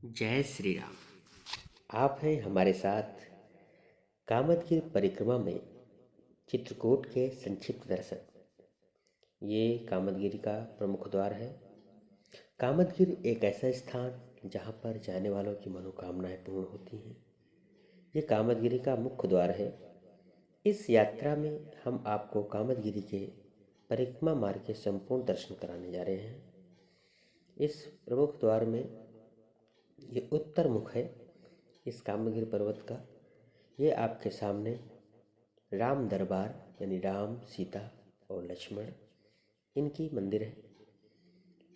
जय श्री राम। आप हैं हमारे साथ कामदगिरि परिक्रमा में चित्रकूट के संक्षिप्त दर्शन। ये कामदगिरि का प्रमुख द्वार है। कामदगिरि एक ऐसा स्थान जहाँ पर जाने वालों की मनोकामनाएं पूर्ण होती हैं। ये कामदगिरि का मुख्य द्वार है। इस यात्रा में हम आपको कामदगिरि के परिक्रमा मार्ग के संपूर्ण दर्शन कराने जा रहे हैं। इस प्रमुख द्वार में ये उत्तर मुख है इस कामदगिरि पर्वत का। ये आपके सामने राम दरबार यानी राम, सीता और लक्ष्मण इनकी मंदिर है।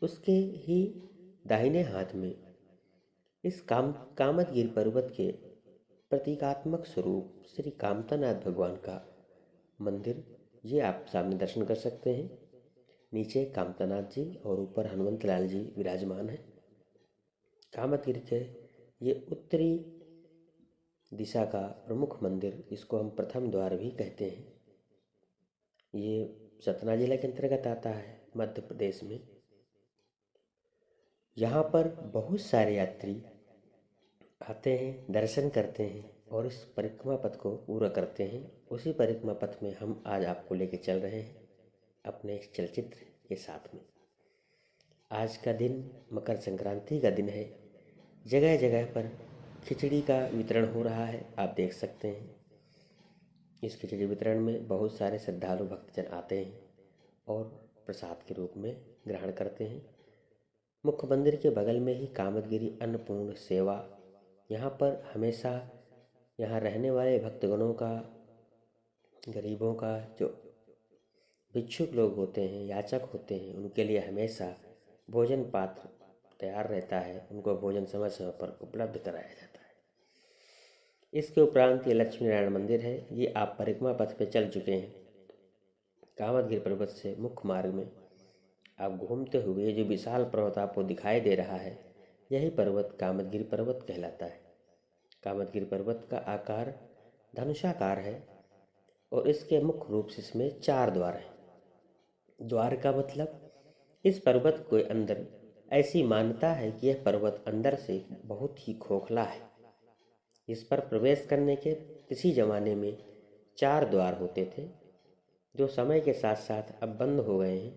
उसके ही दाहिने हाथ में इस कामदगिरि पर्वत के प्रतीकात्मक स्वरूप श्री कामतानाथ भगवान का मंदिर ये आप सामने दर्शन कर सकते हैं। नीचे कामतानाथ जी और ऊपर हनुमंत लाल जी विराजमान हैं। कामदगिरि के ये उत्तरी दिशा का प्रमुख मंदिर, जिसको हम प्रथम द्वार भी कहते हैं, ये सतना जिले के अंतर्गत आता है, मध्य प्रदेश में। यहाँ पर बहुत सारे यात्री आते हैं, दर्शन करते हैं और इस परिक्रमा पथ को पूरा करते हैं। उसी परिक्रमा पथ में हम आज आपको लेके चल रहे हैं अपने इस चलचित्र के साथ में। आज का दिन मकर संक्रांति का दिन है। जगह जगह पर खिचड़ी का वितरण हो रहा है, आप देख सकते हैं। इस खिचड़ी वितरण में बहुत सारे श्रद्धालु भक्तजन आते हैं और प्रसाद के रूप में ग्रहण करते हैं। मुख्य मंदिर के बगल में ही कामदगिरि अन्नपूर्ण सेवा, यहाँ पर हमेशा यहाँ रहने वाले भक्तगणों का, गरीबों का, जो भिक्षुक लोग होते हैं, याचक होते हैं, उनके लिए हमेशा भोजन पात्र तैयार रहता है। उनको भोजन समय समय पर उपलब्ध कराया जाता है। इसके उपरांत ये लक्ष्मी नारायण मंदिर है। ये आप परिक्रमा पथ पे चल चुके हैं। कामदगिरि पर्वत से मुख्य मार्ग में आप घूमते हुए जो विशाल पर्वत आपको दिखाई दे रहा है, यही पर्वत कामदगिरि पर्वत कहलाता है। कामदगिरि पर्वत का आकार धनुषाकार है और इसके मुख्य रूप से इसमें 4 द्वार हैं। द्वार का मतलब इस पर्वत के अंदर ऐसी मान्यता है कि यह पर्वत अंदर से बहुत ही खोखला है। इस पर प्रवेश करने के किसी ज़माने में 4 द्वार होते थे, जो समय के साथ साथ अब बंद हो गए हैं,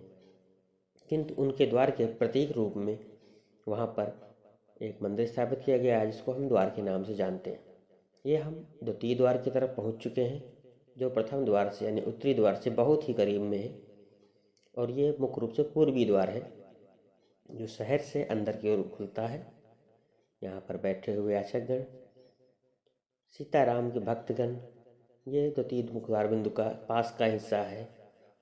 किंतु उनके द्वार के प्रतीक रूप में वहाँ पर एक मंदिर स्थापित किया गया है, जिसको हम द्वार के नाम से जानते हैं। ये हम द्वितीय द्वार की तरफ पहुँच चुके हैं, जो प्रथम द्वार से यानी उत्तरी द्वार से बहुत ही करीब में है। और ये मुख्य रूप से पूर्वी द्वार है, जो शहर से अंदर की ओर खुलता है। यहाँ पर बैठे हुए याचकगण, सीताराम के भक्तगण, ये द्वितीय मुखारबिंद का पास का हिस्सा है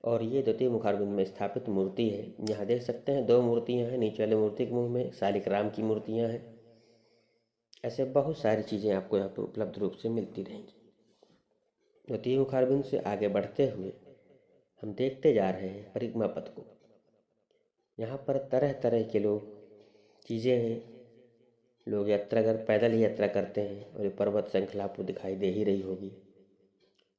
और ये द्वितीय मुखारबिंद में स्थापित मूर्ति है। यहाँ देख सकते हैं 2 मूर्तियाँ हैं। नीचे वाले मूर्ति के मुँह में शालिग्राम की मूर्तियाँ हैं। ऐसे बहुत सारी चीज़ें आपको यहाँ पर उपलब्ध रूप से मिलती रहेंगी। द्वितीय मुखारबिंद से आगे बढ़ते हुए हम देखते जा रहे हैं परिक्रमा पथ को। यहाँ पर तरह तरह के लोग, चीज़ें हैं। लोग यात्रा पैदल ही यात्रा करते हैं और ये पर्वत श्रृंखला आपको दिखाई दे ही रही होगी।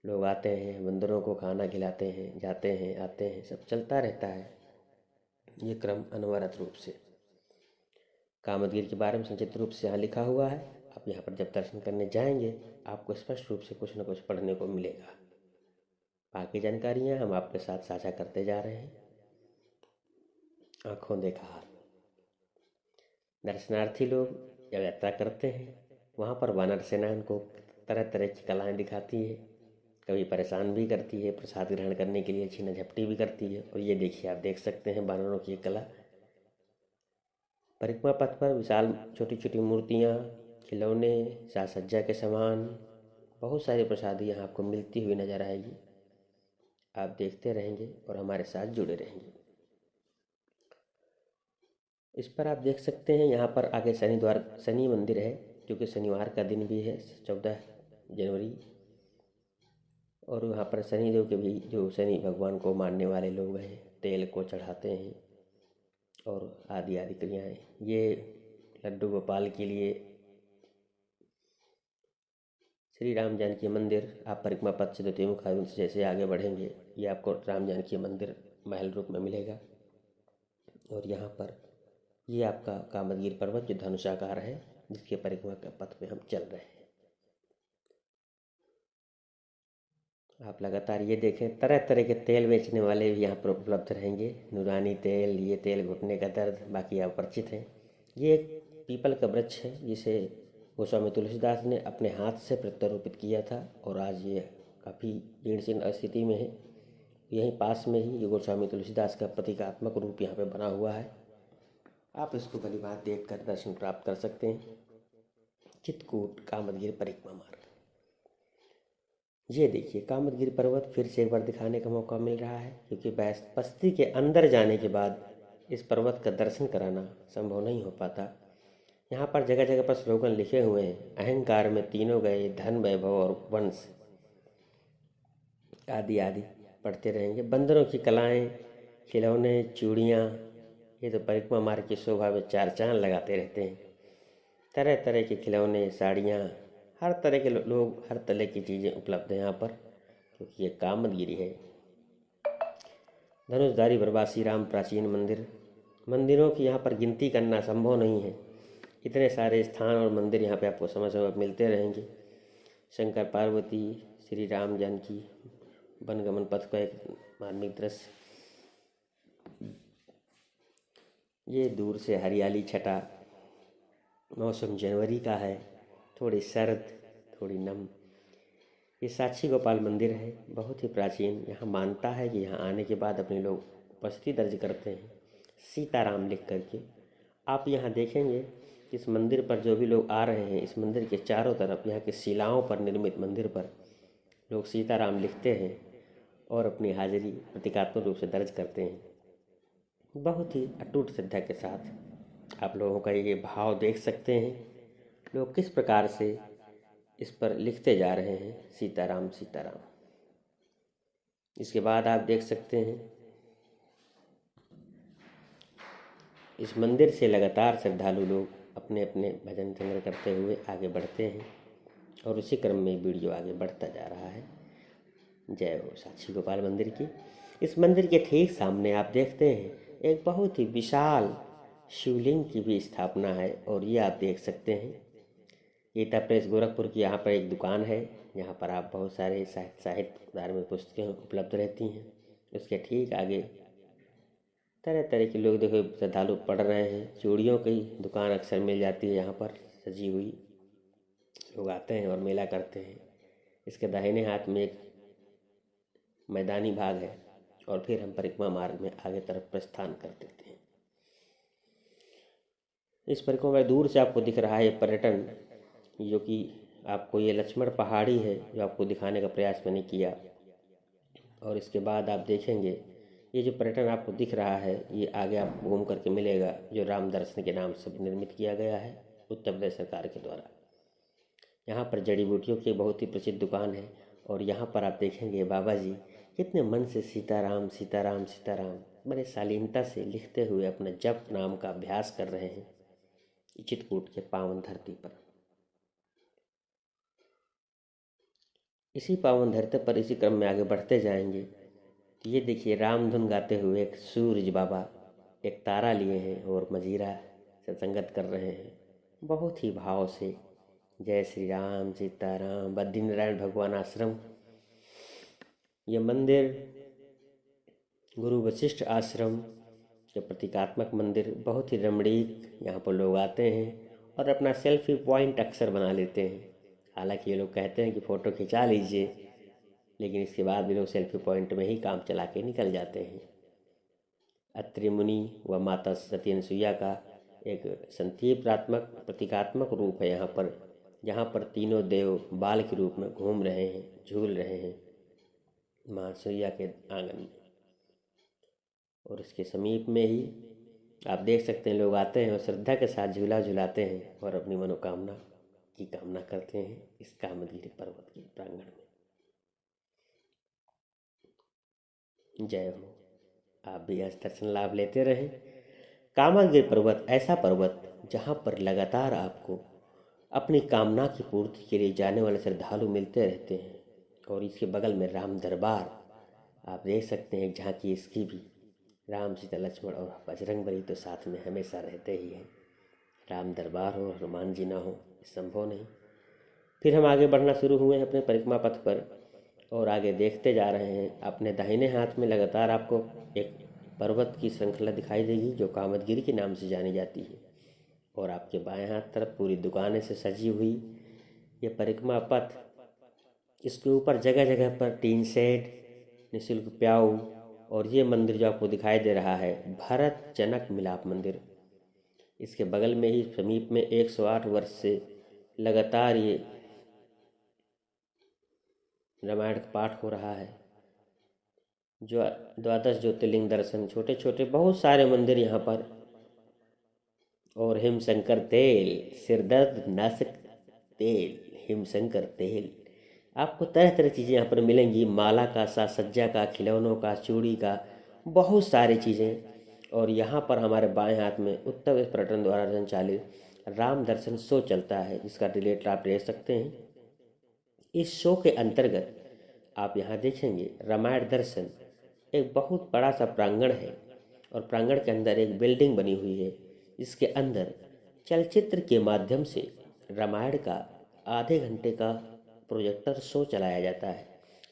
लोग आते हैं, बंदरों को खाना खिलाते हैं, जाते हैं, आते हैं, सब चलता रहता है। ये क्रम अनवरत रूप से कामदगिरि के बारे में संक्षिप्त रूप से यहाँ लिखा हुआ है। आप यहाँ पर जब दर्शन करने जाएंगे, आपको स्पष्ट रूप से कुछ न कुछ पढ़ने को मिलेगा। बाकी जानकारियाँ हम आपके साथ साझा करते जा रहे हैं। आँखों देखा हाल। दर्शनार्थी लोग जब यात्रा करते हैं, वहाँ पर वानर सेना इनको तरह तरह की कलाएं दिखाती है, कभी परेशान भी करती है, प्रसाद ग्रहण करने के लिए छीना झपटी भी करती है। और ये देखिए, आप देख सकते हैं वानरों की कला। परिक्रमा पथ पर विशाल छोटी छोटी मूर्तियाँ, खिलौने, साज सज्जा के सामान, बहुत सारी प्रसादी यहाँ आपको मिलती हुई नजर आएगी। आप देखते रहेंगे और हमारे साथ जुड़े रहेंगे। इस पर आप देख सकते हैं, यहाँ पर आगे शनि मंदिर है, जो कि शनिवार का दिन भी है, 14 जनवरी। और यहाँ पर शनिदेव के भी, जो शनि भगवान को मानने वाले लोग हैं, तेल को चढ़ाते हैं और आदि आदि क्रियाएँ। ये लड्डू गोपाल के लिए श्री राम जानकी मंदिर, आप परिक्रमा पथ से द्वितीय मुखारबिंद से जैसे आगे बढ़ेंगे, ये आपको राम जानकी मंदिर महल रूप में मिलेगा। और यहाँ पर ये आपका कामदगिरि पर्वत जो धनुषाकार है, जिसके परिक्रमा के पथ में हम चल रहे हैं। आप लगातार ये देखें, तरह तरह के तेल बेचने वाले भी यहाँ पर उपलब्ध रहेंगे। नूरानी तेल, ये तेल घुटने का दर्द, बाकी आप परिचित हैं। ये एक पीपल का वृक्ष है जिसे गोस्वामी तुलसीदास ने अपने हाथ से प्रत्यारोपित किया था और आज ये काफ़ी जीर्ण स्थिति में है। यहीं पास में ही ये गोस्वामी तुलसीदास का प्रतीकात्मक रूप यहाँ पे बना हुआ है। आप इसको भलीभांति देखकर दर्शन प्राप्त कर सकते हैं। चित्रकूट कामदगिरि परिक्रमा मार्ग, ये देखिए कामदगिरि पर्वत फिर से एक बार दिखाने का मौका मिल रहा है, क्योंकि बस्ती के अंदर जाने के बाद इस पर्वत का दर्शन कराना संभव नहीं हो पाता। यहाँ पर जगह जगह पर स्लोगन लिखे हुए हैं, अहंकार में तीनों गए, धन वैभव और वंश, आदि आदि पढ़ते रहेंगे। बंदरों की कलाएं, खिलौने, चूड़ियाँ, ये तो परिक्रमा मार्ग की शोभा में चार चांद लगाते रहते हैं। तरह तरह के खिलौने, साड़ियाँ, हर तरह के लोग, हर तरह की चीज़ें उपलब्ध हैं यहाँ पर, क्योंकि ये कामदगिरि है। धनुषधारी प्रवासी राम प्राचीन मंदिर, मंदिरों की यहाँ पर गिनती करना संभव नहीं है। इतने सारे स्थान और मंदिर यहाँ पे आपको समय समय मिलते रहेंगे। शंकर पार्वती, श्री राम जानकी वनगमन पथ का एक मार्मिक दृश्य। ये दूर से हरियाली छटा, मौसम जनवरी का है, थोड़ी सर्द, थोड़ी नम। ये साक्षी गोपाल मंदिर है, बहुत ही प्राचीन। यहाँ मानता है कि यहाँ आने के बाद अपने लोग उपस्थिति दर्ज करते हैं सीताराम लिख करके। आप यहाँ देखेंगे इस मंदिर पर जो भी लोग आ रहे हैं, इस मंदिर के चारों तरफ यहाँ के शिलाओं पर निर्मित मंदिर पर लोग सीताराम लिखते हैं और अपनी हाजिरी प्रतीकात्मक रूप से दर्ज करते हैं। बहुत ही अटूट श्रद्धा के साथ आप लोगों का ये भाव देख सकते हैं, लोग किस प्रकार से इस पर लिखते जा रहे हैं, सीताराम सीताराम। इसके बाद आप देख सकते हैं इस मंदिर से लगातार श्रद्धालु लोग अपने अपने भजन संग्रह करते हुए आगे बढ़ते हैं और उसी क्रम में वीडियो आगे बढ़ता जा रहा है। जय हो साक्षी गोपाल मंदिर की। इस मंदिर के ठीक सामने आप देखते हैं एक बहुत ही विशाल शिवलिंग की भी स्थापना है और ये आप देख सकते हैं। गीता प्रेस गोरखपुर की यहाँ पर एक दुकान है, यहाँ पर आप बहुत सारे साहित्य धार्मिक पुस्तकें उपलब्ध रहती हैं। उसके ठीक आगे तरह तरह के लोग देखो श्रद्धालु पढ़ रहे हैं। चूड़ियों की दुकान अक्सर मिल जाती है यहाँ पर सजी हुई, लोग आते हैं और मेला करते हैं। इसके दाहिने हाथ में एक मैदानी भाग है और फिर हम परिक्रमा मार्ग में आगे तरफ प्रस्थान कर देते हैं। इस परिक्रमा में दूर से आपको दिख रहा है पर्यटन, जो कि आपको ये लक्ष्मण पहाड़ी है जो आपको दिखाने का प्रयास मैंने किया। और इसके बाद आप देखेंगे ये जो पर्यटन आपको दिख रहा है ये आगे आपको घूम करके मिलेगा, जो राम दर्शन के नाम से निर्मित किया गया है उत्तर प्रदेश सरकार के द्वारा। यहाँ पर जड़ी बूटियों की बहुत ही प्रसिद्ध दुकान है और यहाँ पर आप देखेंगे बाबा जी कितने मन से सीताराम सीताराम सीताराम बड़े शालीनता से लिखते हुए अपने जप नाम का अभ्यास कर रहे हैं चित्रकूट के पावन धरती पर। इसी पावन धरती पर इसी क्रम में आगे बढ़ते जाएंगे तो ये देखिए राम धुन गाते हुए एक सूरज बाबा एक तारा लिए हैं और मजीरा से संगत कर रहे हैं बहुत ही भाव से। जय श्री राम सीताराम। बद्रीनारायण भगवान आश्रम, ये मंदिर गुरु वशिष्ठ आश्रम के प्रतीकात्मक मंदिर, बहुत ही रमणीक। यहाँ पर लोग आते हैं और अपना सेल्फी पॉइंट अक्सर बना लेते हैं। हालांकि ये लोग कहते हैं कि फ़ोटो खिंचा लीजिए, लेकिन इसके बाद भी लोग सेल्फी पॉइंट में ही काम चला के निकल जाते हैं। अत्रि मुनि व माता सती अनसुईया का एक संक्षिप्तात्मक प्रतीकात्मक रूप है यहाँ पर, जहाँ पर तीनों देव बाल के रूप में घूम रहे हैं, झूल रहे हैं माँ सुईया के आंगन में। और इसके समीप में ही आप देख सकते हैं लोग आते हैं और श्रद्धा के साथ झूला झुलाते हैं और अपनी मनोकामना की कामना करते हैं इस कामदगिरि पर्वत के प्रांगण में। जय हो, आप भी आज दर्शन लाभ लेते रहें। कामदगिरि पर्वत ऐसा पर्वत जहाँ पर लगातार आपको अपनी कामना की पूर्ति के लिए जाने वाले श्रद्धालु मिलते रहते हैं। और इसके बगल में राम दरबार आप देख सकते हैं, जहाँ की इसकी भी राम सीता लक्ष्मण और बजरंगबली तो साथ में हमेशा रहते ही हैं। राम दरबार हो, हनुमान जी ना हो, संभव नहीं। फिर हम आगे बढ़ना शुरू हुए हैं अपने परिक्रमा पथ पर और आगे देखते जा रहे हैं। अपने दाहिने हाथ में लगातार आपको एक पर्वत की श्रृंखला दिखाई देगी जो कामदगिरी के नाम से जानी जाती है, और आपके बाएं हाथ तरफ पूरी दुकानें से सजी हुई ये परिक्रमा पथ, इसके ऊपर जगह जगह पर टीन शेड, निःशुल्क प्याऊ, और ये मंदिर जो आपको दिखाई दे रहा है भरत जनक मिलाप मंदिर, इसके बगल में ही समीप में 108 वर्ष से लगातार ये रामायण का पाठ हो रहा है। जो 12 ज्योतिर्लिंग दर्शन, छोटे छोटे बहुत सारे मंदिर यहाँ पर, और हिमशंकर तेल, सिरदर्द नाशक तेल, हिमशंकर तेल, आपको तरह तरह चीज़ें यहाँ पर मिलेंगी। माला का, साज सज्जा का, खिलौनों का, चूड़ी का, बहुत सारी चीज़ें। और यहाँ पर हमारे बाएं हाथ में उत्तर प्रदेश पर्यटन द्वारा संचालित राम दर्शन शो चलता है, जिसका रिलेट आप ले सकते हैं। इस शो के अंतर्गत आप यहाँ देखेंगे रामायण दर्शन, एक बहुत बड़ा सा प्रांगण है और प्रांगण के अंदर एक बिल्डिंग बनी हुई है, जिसके अंदर चलचित्र के माध्यम से रामायण का आधे घंटे का प्रोजेक्टर शो चलाया जाता है,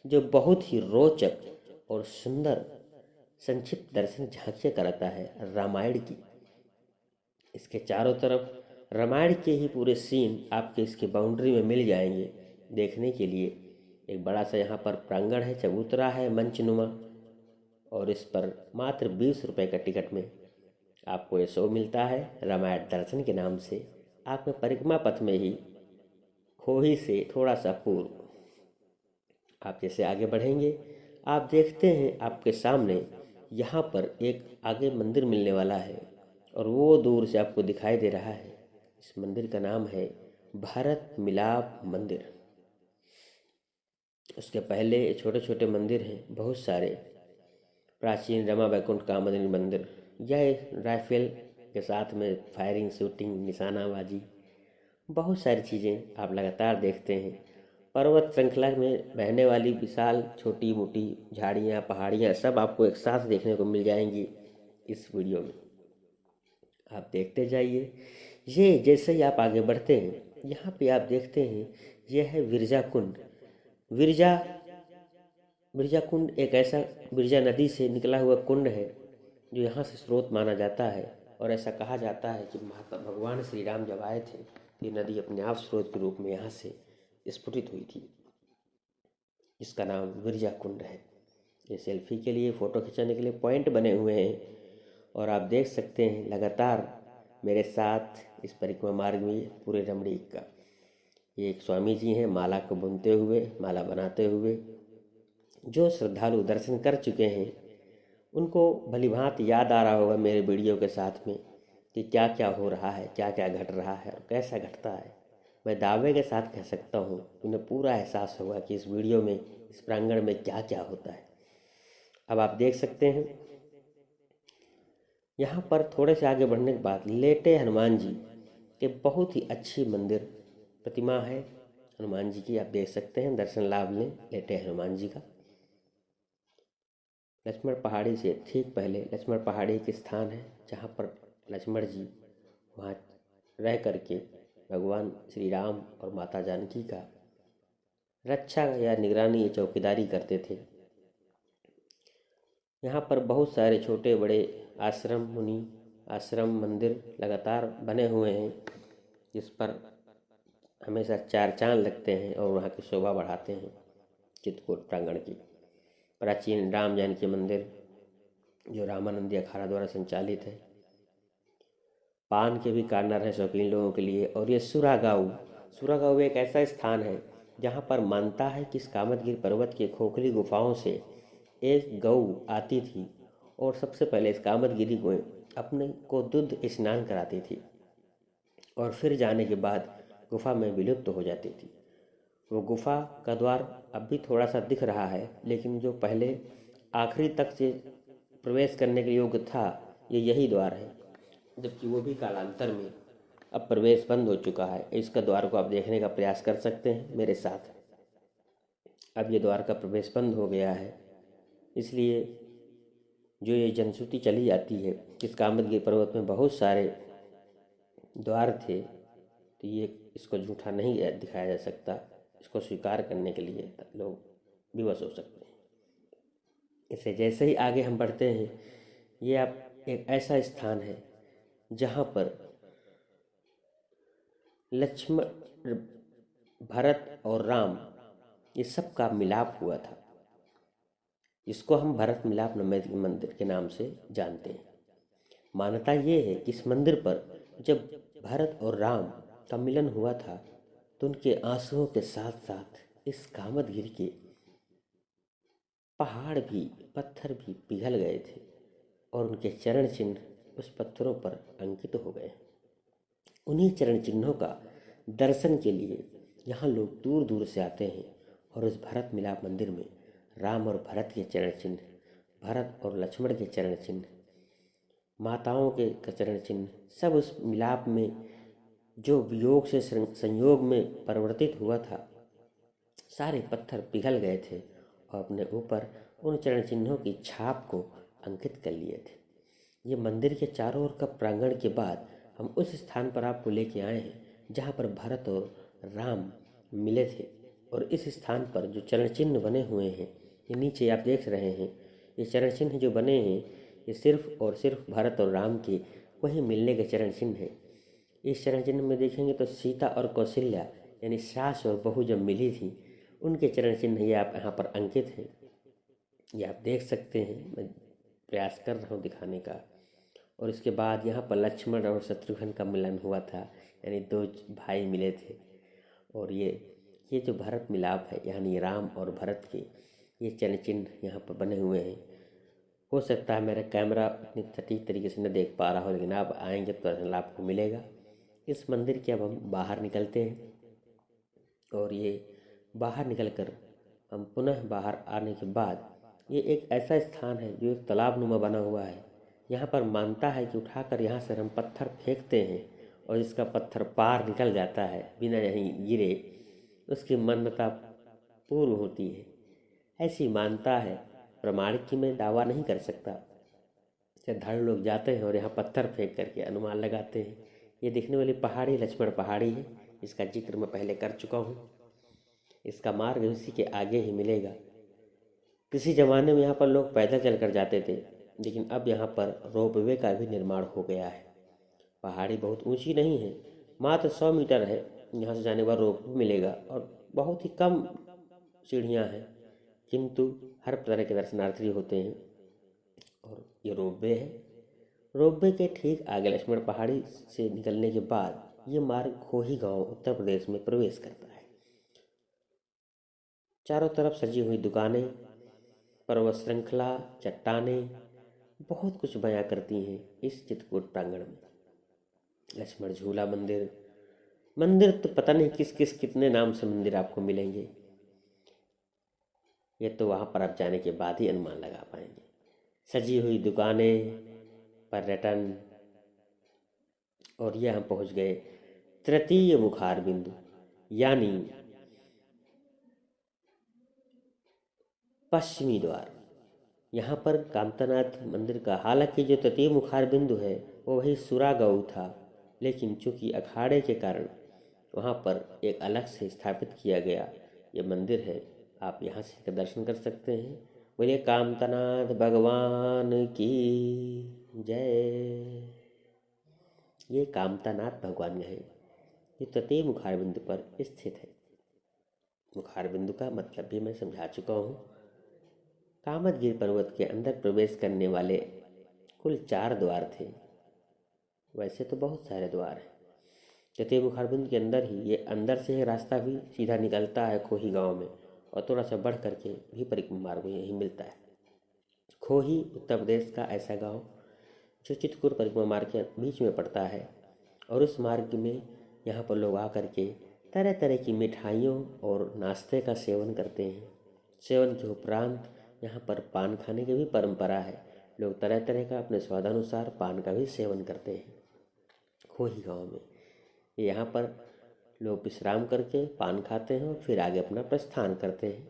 जो बहुत ही रोचक और सुंदर संक्षिप्त दर्शन झांकियाँ कराता है रामायण की। इसके चारों तरफ रामायण के ही पूरे सीन आपके इसके बाउंड्री में मिल जाएंगे देखने के लिए। एक बड़ा सा यहाँ पर प्रांगण है, चबूतरा है मंचनुमा, और इस पर मात्र 20 रुपये का टिकट में आपको ये शो मिलता है रामायण दर्शन के नाम से। आपके परिक्रमा पथ में ही खोही से थोड़ा सा पूर्व आप जैसे आगे बढ़ेंगे, आप देखते हैं आपके सामने यहाँ पर एक आगे मंदिर मिलने वाला है, और वो दूर से आपको दिखाई दे रहा है। इस मंदिर का नाम है भरत मिलाप मंदिर। उसके पहले छोटे छोटे मंदिर हैं बहुत सारे, प्राचीन रमा वैकुंठ कामदगिरि मंदिर, यह राइफल के साथ में फायरिंग, शूटिंग, निशानाबाजी, बहुत सारी चीज़ें आप लगातार देखते हैं। पर्वत श्रृंखला में बहने वाली विशाल छोटी मोटी झाड़ियाँ, पहाड़ियाँ, सब आपको एक साथ देखने को मिल जाएंगी इस वीडियो में। आप देखते जाइए। ये जैसे ही आप आगे बढ़ते हैं, यहाँ पे आप देखते हैं यह है विरजा कुंड। विरजा विरजा कुंड एक ऐसा विरजा नदी से निकला हुआ कुंड है जो यहाँ से स्रोत माना जाता है, और ऐसा कहा जाता है कि महात्मा भगवान श्री राम जब आए थे तो ये नदी अपने आप स्रोत के रूप में यहाँ से स्फुटित हुई थी, जिसका नाम विरजा कुंड है। ये सेल्फी के लिए, फ़ोटो खिंचाने के लिए पॉइंट बने हुए हैं, और आप देख सकते हैं लगातार मेरे साथ इस परिक्रमा मार्ग में पूरे रमणीक का। ये एक स्वामी जी हैं माला को बुनते हुए, माला बनाते हुए। जो श्रद्धालु दर्शन कर चुके हैं उनको भलीभांति याद आ रहा होगा मेरे वीडियो के साथ में कि क्या क्या हो रहा है, क्या क्या घट रहा है और कैसा घटता है। मैं दावे के साथ कह सकता हूँ, उन्हें पूरा एहसास होगा कि इस वीडियो में, इस प्रांगण में क्या क्या होता है। अब आप देख सकते हैं यहाँ पर थोड़े से आगे बढ़ने के बाद लेटे हनुमान जी के बहुत ही अच्छी मंदिर प्रतिमा है हनुमान जी की, आप देख सकते हैं। दर्शन लाभ लें लेटे हनुमान जी का। लक्ष्मण पहाड़ी से ठीक पहले लक्ष्मण पहाड़ी एक स्थान है जहाँ पर लक्ष्मण जी वहाँ रह करके भगवान श्री राम और माता जानकी का रक्षा या निगरानी या चौकीदारी करते थे। यहाँ पर बहुत सारे छोटे बड़े आश्रम, मुनि आश्रम, मंदिर लगातार बने हुए हैं, जिस पर हमेशा 4 चांद लगते हैं और वहाँ की शोभा बढ़ाते हैं चित्रकूट प्रांगण की। प्राचीन राम जानकी मंदिर जो रामानंदी अखाड़ा द्वारा संचालित है। पान के भी कॉर्नर है शौकीन लोगों के लिए। और ये सुरागांव एक ऐसा स्थान है जहाँ पर मानता है कि इस कामदगिरि पर्वत के खोखली गुफाओं से एक गऊ आती थी और सबसे पहले इस कामदगिरि को अपने को दूध स्नान कराती थी, और फिर जाने के बाद गुफा में विलुप्त हो जाती थी। वो गुफा का द्वार अब भी थोड़ा सा दिख रहा है, लेकिन जो पहले आखिरी तक से प्रवेश करने के योग्य था ये यही द्वार है, जबकि वो भी कालांतर में अब प्रवेश बंद हो चुका है। इसका द्वार को आप देखने का प्रयास कर सकते हैं मेरे साथ। अब ये द्वार का प्रवेश बंद हो गया है, इसलिए जो ये जनश्रुति चली जाती है इस कामदगिरि पर्वत में बहुत सारे द्वार थे, तो ये इसको झूठा नहीं दिखाया जा सकता। इसको स्वीकार करने के लिए लोग विवश हो सकते हैं। इसे जैसे ही आगे हम बढ़ते हैं, ये आप एक ऐसा स्थान है जहाँ पर लक्ष्मण, भरत और राम ये सब का मिलाप हुआ था, जिसको हम भरत मिलाप मंदिर के नाम से जानते हैं। मान्यता ये है कि इस मंदिर पर जब भरत और राम का मिलन हुआ था, तो उनके आंसुओं के साथ साथ इस कामदगिरि के पहाड़ भी, पत्थर भी पिघल गए थे और उनके चरण चिन्ह उस पत्थरों पर अंकित हो गए। उन्हीं चरण चिन्हों का दर्शन के लिए यहाँ लोग दूर दूर से आते हैं और उस भरत मिलाप मंदिर में राम और भरत के चरण चिन्ह, भरत और लक्ष्मण के चरण चिन्ह, माताओं के चरण चिन्ह, सब उस मिलाप में जो वियोग से संयोग में परिवर्तित हुआ था, सारे पत्थर पिघल गए थे और अपने ऊपर उन चरण चिन्हों की छाप को अंकित कर लिए थे। ये मंदिर के चारों ओर का प्रांगण के बाद हम उस स्थान पर आपको लेके आए हैं जहाँ पर भरत और राम मिले थे। और इस स्थान पर जो चरण चिन्ह बने हुए हैं, ये नीचे आप देख रहे हैं, ये चरण चिन्ह जो बने हैं, ये सिर्फ और सिर्फ भरत और राम के वही मिलने के चरण चिन्ह हैं। इस चरण चिन्ह में देखेंगे तो सीता और कौशल्या यानी सास और बहू जब मिली थी, उनके चरण चिन्ह ये आप यहाँ पर अंकित हैं। ये आप देख सकते हैं, मैं प्रयास कर रहा हूँ दिखाने का। और इसके बाद यहाँ पर लक्ष्मण और शत्रुघ्न का मिलन हुआ था, यानी दो भाई मिले थे। और ये जो भरत मिलाप है, यानी राम और भरत के ये चरण चिन्ह यहाँ पर बने हुए हैं। हो सकता है मेरा कैमरा इतनी सटीक तरीके से न देख पा रहा हो, लेकिन आप आएंगे तो दर्शन आपको मिलेगा। इस मंदिर के अब हम बाहर निकलते हैं और ये बाहर निकलकर हम पुनः बाहर आने के बाद ये एक ऐसा स्थान है जो एक तालाब नुमा बना हुआ है। यहाँ पर मानता है कि उठाकर यहाँ से हम पत्थर फेंकते हैं और इसका पत्थर पार निकल जाता है बिना यहीं गिरे, उसकी मान्यता पूर्ण होती है। ऐसी मानता है, प्रमाणिक की मैं दावा नहीं कर सकता। श्रद्धालु लोग जाते हैं और यहाँ पत्थर फेंक करके अनुमान लगाते हैं। ये दिखने वाली पहाड़ी लक्ष्मण पहाड़ी है, इसका जिक्र मैं पहले कर चुका हूँ। इसका मार्ग इसी के आगे ही मिलेगा। किसी ज़माने में यहाँ पर लोग पैदल चलकर जाते थे, लेकिन अब यहाँ पर रोपवे का भी निर्माण हो गया है। पहाड़ी बहुत ऊंची नहीं है, मात्र 100 मीटर है। यहाँ से जाने पर रोपवे मिलेगा और बहुत ही कम सीढ़ियाँ हैं, किंतु हर तरह के दर्शनार्थी होते हैं। और ये रोपवे है। रोपवे के ठीक आगे लक्ष्मण पहाड़ी से निकलने के बाद ये मार्ग खोही गांव उत्तर प्रदेश में प्रवेश करता है। चारों तरफ सजी हुई दुकानें, पर्वत श्रृंखला, चट्टानें बहुत कुछ बयां करती हैं इस चित्रकूट प्रांगण में। लक्ष्मण झूला मंदिर तो पता नहीं किस किस कितने नाम से मंदिर आपको मिलेंगे, ये तो वहाँ पर आप जाने के बाद ही अनुमान लगा पाएंगे। सजी हुई दुकानें, पर्यटन, और ये हम पहुँच गए तृतीय मुखार बिंदु यानी पश्चिमी द्वार। यहाँ पर कामतानाथ मंदिर का, हालांकि जो तृतीय मुखार बिंदु है वो वही सुरागऊ था, लेकिन चूंकि अखाड़े के कारण वहाँ पर एक अलग से स्थापित किया गया ये मंदिर है। आप यहाँ से दर्शन कर सकते हैं। बोलिए कामतानाथ भगवान की जय। ये कामतानाथ भगवान है, ये तृतीय मुखार बिंदु पर स्थित है। मुखार बिंदु का मतलब भी मैं समझा चुका हूँ। कामदगिरि पर्वत के अंदर प्रवेश करने वाले कुल 4 द्वार थे। वैसे तो बहुत सारे द्वार हैं। तृतीय मुखार बिंदु के अंदर ही ये अंदर से रास्ता भी सीधा निकलता है खोही गांव में, और थोड़ा सा बढ़ करके भी परिक्रमा मार्ग में यही मिलता है। खोही उत्तर प्रदेश का ऐसा गांव जो चित्रकूट परिक्रमा मार्ग के बीच में पड़ता है, और उस मार्ग में यहाँ पर लोग आकर के तरह तरह की मिठाइयों और नाश्ते का सेवन करते हैं। सेवन के उपरांत यहाँ पर पान खाने की भी परंपरा है। लोग तरह तरह का अपने स्वादानुसार पान का भी सेवन करते हैं खोही गांव में। यहाँ पर लोग विश्राम करके पान खाते हैं और फिर आगे अपना प्रस्थान करते हैं।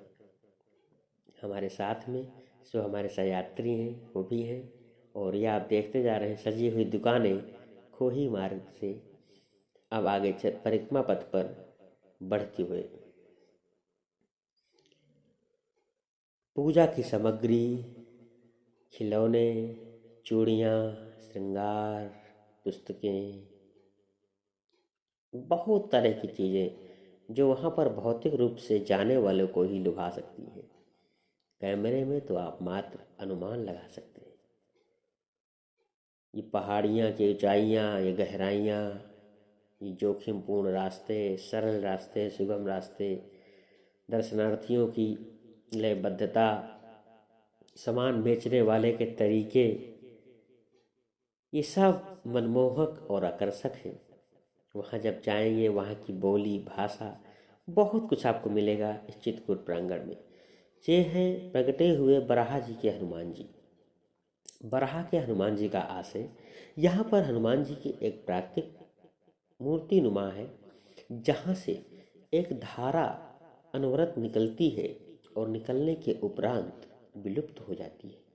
हमारे साथ में जो हमारे सहयात्री हैं वो भी हैं, और ये आप देखते जा रहे हैं सजी हुई दुकानें खोही मार्ग से अब आगे परिक्रमा पथ पर बढ़ते हुए पूजा की सामग्री, खिलौने, चूड़ियाँ, श्रृंगार, पुस्तकें, बहुत तरह की चीज़ें जो वहाँ पर भौतिक रूप से जाने वालों को ही लुभा सकती हैं। कैमरे में तो आप मात्र अनुमान लगा सकते हैं। ये पहाड़ियाँ की ऊंचाइयाँ, ये गहराइयाँ, ये जोखिमपूर्ण रास्ते, सरल रास्ते, सुगम रास्ते, दर्शनार्थियों की लयबद्धता, सामान बेचने वाले के तरीके, ये सब मनमोहक और आकर्षक हैं। वहाँ जब जाएंगे वहाँ की बोली, भाषा, बहुत कुछ आपको मिलेगा इस चित्रकूट प्रांगण में। ये हैं प्रगटे हुए बराह जी के हनुमान जी। बराह के हनुमान जी का आशय, यहाँ पर हनुमान जी की एक प्राकृतिक मूर्ति नुमा है, जहाँ से एक धारा अनवरत निकलती है और निकलने के उपरांत विलुप्त हो जाती है।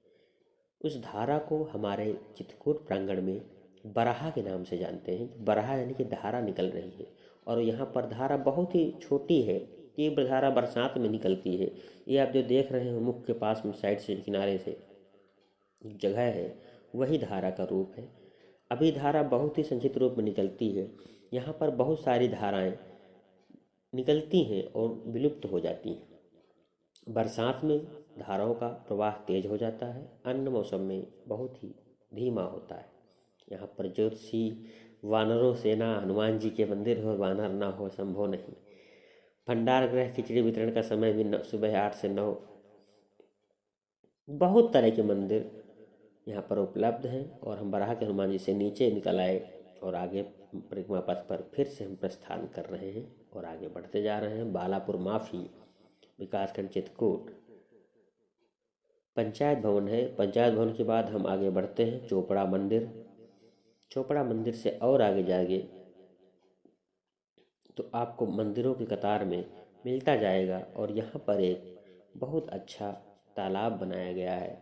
उस धारा को हमारे चित्रकूट प्रांगण में बराह के नाम से जानते हैं। बराह यानी कि धारा निकल रही है, और यहाँ पर धारा बहुत ही छोटी है। तीव्र धारा बरसात में निकलती है। ये आप जो देख रहे हैं मुख के पास में साइड से किनारे से जगह है, वही धारा का रूप है। अभी धारा बहुत ही संक्षिप्त रूप में निकलती है। यहाँ पर बहुत सारी धाराएं निकलती हैं और विलुप्त हो जाती हैं। बरसात में धाराओं का प्रवाह तेज हो जाता है, अन्य मौसम में बहुत ही धीमा होता है। यहाँ पर ज्योतिषी, वानरों सेना, हनुमान जी के मंदिर हो, वानर ना हो संभव नहीं। भंडार गृह, खिचड़ी वितरण का समय भी सुबह 8 से 9। बहुत तरह के मंदिर यहाँ पर उपलब्ध हैं। और हम बराह के हनुमान जी से नीचे निकल आए और आगे परिक्रमा पथ पर फिर से हम प्रस्थान कर रहे हैं और आगे बढ़ते जा रहे हैं। बालापुर माफी, विकासखंड चित्रकूट, पंचायत भवन है। पंचायत भवन के बाद हम आगे बढ़ते हैं चोपड़ा मंदिर। चोपड़ा मंदिर से और आगे जाएंगे तो आपको मंदिरों की कतार में मिलता जाएगा। और यहाँ पर एक बहुत अच्छा तालाब बनाया गया है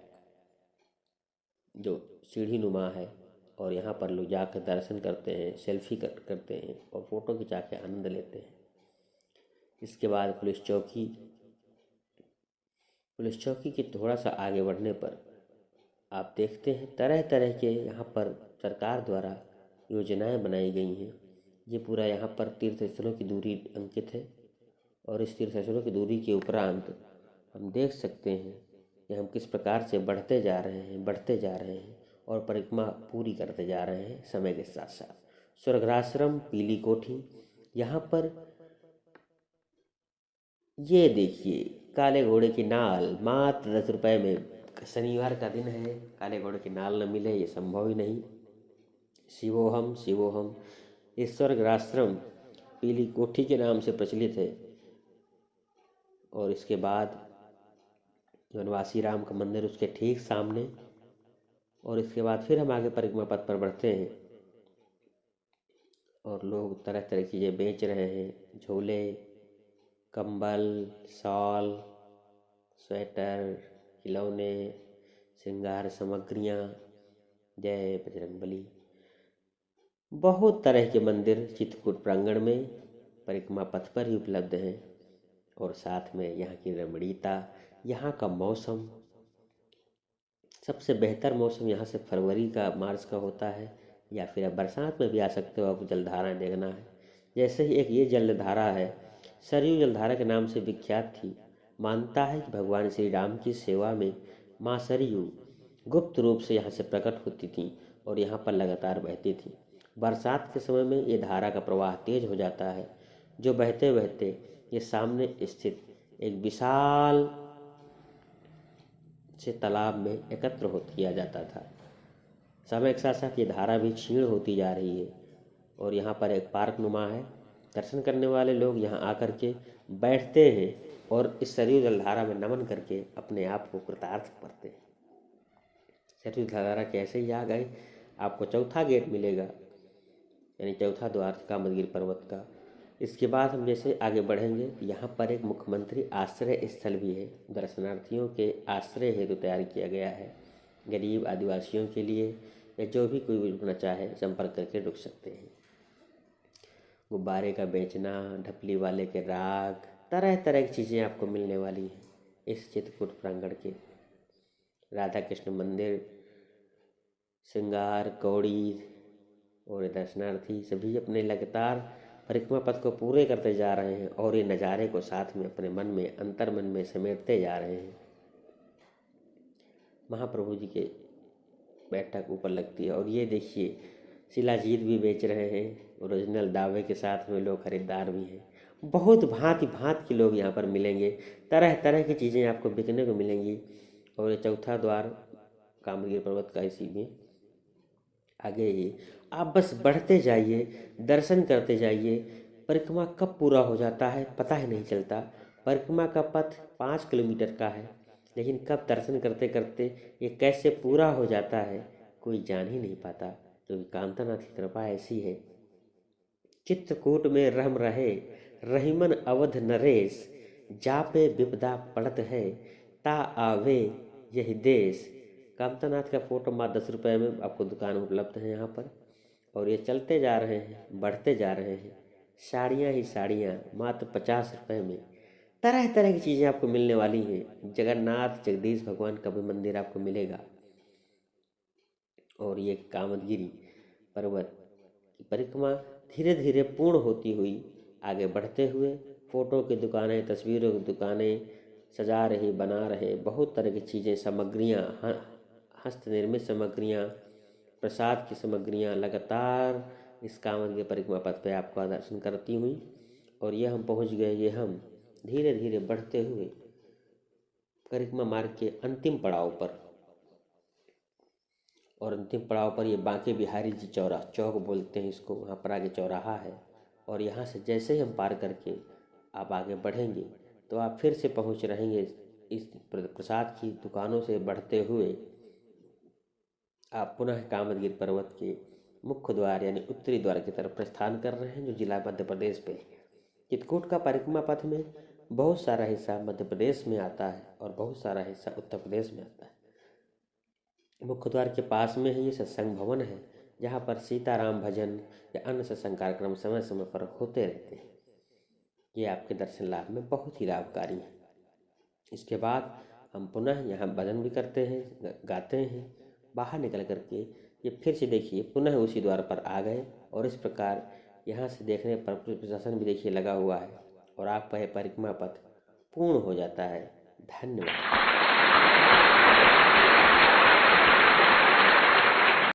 जो सीढ़ी नुमा है, और यहाँ पर लोग जाकर दर्शन करते हैं, सेल्फी करते हैं और फ़ोटो खिंचा के आनंद लेते हैं। इसके बाद पुलिस चौकी। पुलिस चौकी के थोड़ा सा आगे बढ़ने पर आप देखते हैं तरह तरह के यहाँ पर सरकार द्वारा योजनाएं बनाई गई हैं। ये पूरा यहाँ पर तीर्थ स्थलों की दूरी अंकित है, और इस तीर्थ स्थलों की दूरी के उपरांत हम देख सकते हैं कि हम किस प्रकार से बढ़ते जा रहे हैं और परिक्रमा पूरी करते जा रहे हैं समय के साथ साथ। स्वर्गाश्रम पीली कोठी, यहाँ पर ये देखिए काले घोड़े की नाल मात्र 10 रुपये में। शनिवार का दिन है, काले घोड़े की नाल न मिले ये संभव ही नहीं। शिवोहम शिवोहम, ये स्वर्गाश्रम पीली कोठी के नाम से प्रचलित है। और इसके बाद वनवासी राम का मंदिर उसके ठीक सामने। और इसके बाद फिर हम आगे परिक्रमा पथ पर बढ़ते हैं और लोग तरह तरह की चीज़ें बेच रहे हैं। झोले, कंबल, शॉल, स्वेटर, खिलौने, श्रृंगार सामग्रियाँ। जय बजरंगबली। बहुत तरह के मंदिर चित्रकूट प्रांगण में परिक्रमा पथ पर ही उपलब्ध हैं। और साथ में यहाँ की रमणीयता, यहाँ का मौसम, सबसे बेहतर मौसम यहाँ से फरवरी का, मार्च का होता है, या फिर आप बरसात में भी आ सकते हो। आपको जलधारा देखना है। जैसे ही एक ये जलधारा है, सरयू जलधारा के नाम से विख्यात थी। मानता है कि भगवान श्री राम की सेवा में माँ सरयू गुप्त रूप से यहाँ से प्रकट होती थी और यहाँ पर लगातार बहती थी। बरसात के समय में ये धारा का प्रवाह तेज हो जाता है, जो बहते बहते ये सामने स्थित एक विशाल से तालाब में एकत्र हो किया जाता था। समय के साथ साथ ये धारा भी क्षीण होती जा रही है। और यहाँ पर एक पार्क नुमा है। दर्शन करने वाले लोग यहाँ आकर के बैठते हैं और इस सरयू जलधारा में नमन करके अपने आप को कृतार्थ करते हैं। सरयू जलधारा कैसे ही आ गए, आपको चौथा गेट मिलेगा, यानी चौथा द्वार कामदगिरि पर्वत का। इसके बाद हम जैसे आगे बढ़ेंगे, यहाँ पर एक मुख्यमंत्री आश्रय स्थल भी है। दर्शनार्थियों के आश्रय हेतु तैयार किया गया है। गरीब आदिवासियों के लिए या जो भी कोई रुकना चाहे संपर्क करके रुक सकते हैं। गुब्बारे का बेचना, ढपली वाले के राग, तरह तरह की चीज़ें आपको मिलने वाली हैं इस चित्रकूट प्रांगण के। राधा कृष्ण मंदिर, श्रृंगार, कौड़ी और दर्शनार्थी सभी अपने लगातार परिक्रमा पथ को पूरे करते जा रहे हैं और ये नज़ारे को साथ में अपने मन में, अंतर मन में समेटते जा रहे हैं। महाप्रभु जी के बैठक ऊपर लगती है और ये देखिए शिलाजीत भी बेच रहे हैं ओरिजिनल दावे के साथ में, लोग खरीदार भी हैं। बहुत भांति भांति के लोग यहाँ पर मिलेंगे, तरह तरह की चीज़ें आपको बिकने को मिलेंगी। और ये चौथा द्वार कामगिरी पर्वत का इसी में आगे ही आप बस बढ़ते जाइए, दर्शन करते जाइए। परिक्रमा कब पूरा हो जाता है पता ही नहीं चलता। परिक्रमा का पथ 5 किलोमीटर का है, लेकिन कब दर्शन करते करते ये कैसे पूरा हो जाता है कोई जान ही नहीं पाता, क्योंकि कांतानाथ की कृपा ऐसी है। चित्रकूट में रम रहे रहीमन अवध नरेश, जापे विपदा पड़त है, ता आवे यही देश। कांतानाथ का फोटो मात्र 10 रुपये में आपको दुकान उपलब्ध है यहाँ पर। और ये चलते जा रहे हैं, बढ़ते जा रहे हैं। साड़ियाँ ही साड़ियाँ मात्र 50 रुपये में, तरह तरह की चीज़ें आपको मिलने वाली हैं। जगन्नाथ जगदीश भगवान का भी मंदिर आपको मिलेगा। और ये कामदगिरी पर्वत की परिक्रमा धीरे धीरे पूर्ण होती हुई आगे बढ़ते हुए फ़ोटो की दुकानें, तस्वीरों की दुकानें सजा रही, बना रहे बहुत तरह की चीज़ें, सामग्रियाँ, हस्त निर्मित सामग्रियाँ, प्रसाद की सामग्रियाँ लगातार इस कामदगिरी परिक्रमा पथ पे आपका दर्शन करती हुई। और ये हम पहुंच गए, ये हम धीरे धीरे बढ़ते हुए परिक्रमा मार्ग के अंतिम पड़ाव पर। और अंतिम पड़ाव पर ये बांके बिहारी जी चौक बोलते हैं इसको, वहाँ पर आगे चौराहा है। और यहाँ से जैसे ही हम पार करके आप आगे बढ़ेंगे तो आप फिर से पहुँच रहेंगे इस प्रसाद की दुकानों से बढ़ते हुए आप पुनः कामदगिरी पर्वत के मुख्य द्वार यानी उत्तरी द्वार की तरफ प्रस्थान कर रहे हैं, जो जिला मध्य प्रदेश पे है। चित्रकूट का परिक्रमा पथ में बहुत सारा हिस्सा मध्य प्रदेश में आता है और बहुत सारा हिस्सा उत्तर प्रदेश में आता है। मुख्य द्वार के पास में ही ये सत्संग भवन है, जहाँ पर सीताराम भजन या अन्य सत्संग कार्यक्रम समय समय पर होते रहते हैं। ये आपके दर्शन लाभ में बहुत ही लाभकारी है। इसके बाद हम पुनः यहाँ भजन भी करते हैं, गाते हैं। बाहर निकल करके ये फिर से देखिए पुनः उसी द्वार पर आ गए। और इस प्रकार यहाँ से देखने पर प्रशासन भी देखिए लगा हुआ है और आपका परिक्रमा पथ पूर्ण हो जाता है। धन्यवाद।